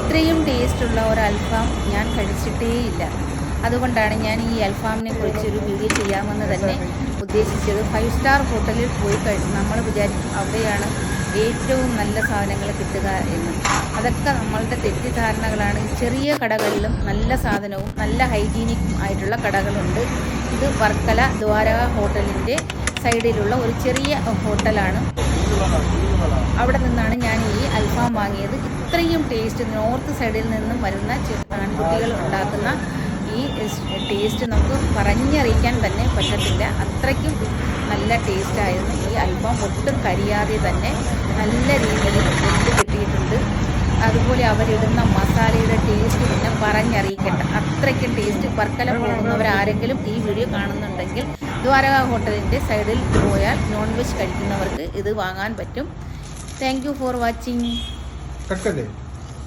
ഇത്രയും ടേസ്റ്റുള്ള ഒരു അൽഫാം ഞാൻ കഴിച്ചിട്ടേയില്ല. അതുകൊണ്ടാണ് ഞാൻ ഈ അൽഫാമിനെ കുറിച്ചൊരു വീഡിയോ ചെയ്യാമെന്ന് തന്നെ ഉദ്ദേശിച്ചത്. 5 സ്റ്റാർ ഹോട്ടലിൽ പോയി നമ്മൾ വിചാരിക്കും അവിടെയാണ് ഏറ്റവും നല്ല സാധനങ്ങൾ കിട്ടുക എന്ന്. അതൊക്കെ നമ്മളുടെ തെറ്റിദ്ധാരണകളാണ്. ചെറിയ കടകളിലും നല്ല സാധനവും നല്ല ഹൈജീനിക്കും ആയിട്ടുള്ള കടകളുണ്ട്. ഇത് വർക്കല ദ്വാരക ഹോട്ടലിൻ്റെ സൈഡിലുള്ള ഒരു ചെറിയ ഹോട്ടലാണ്. അവിടെ നിന്നാണ് ഞാൻ ഈ അൽഫാം വാങ്ങിയത്. ഇത്രയും ടേസ്റ്റ് നോർത്ത് സൈഡിൽ നിന്നും വരുന്ന ആൺകുട്ടികൾ ഉണ്ടാക്കുന്ന ഈ ടേസ്റ്റ് നമുക്ക് പറഞ്ഞറിയിക്കാൻ തന്നെ പറ്റത്തില്ല. അത്രയ്ക്കും നല്ല ടേസ്റ്റായിരുന്നു ഈ അൽഫാം. ഒട്ടും കരിയാതെ തന്നെ നല്ല രീതിയിൽ വെന്ത് കിട്ടിയിട്ടുണ്ട്. അതുപോലെ അവരിടുന്ന മസാലയുടെ ടേസ്റ്റ് പിന്നെ പറഞ്ഞറിയിക്കണ്ട, അത്രയ്ക്കും ടേസ്റ്റ്. വർക്കല പോകുന്നവരാരെങ്കിലും ഈ വീഡിയോ കാണുന്നുണ്ടെങ്കിൽ ദ്വാരക ഹോട്ടലിൻ്റെ സൈഡിൽ പോയാൽ നോൺ വെജ് കഴിക്കുന്നവർക്ക് ഇത് വാങ്ങാൻ പറ്റും. Thank you for watching.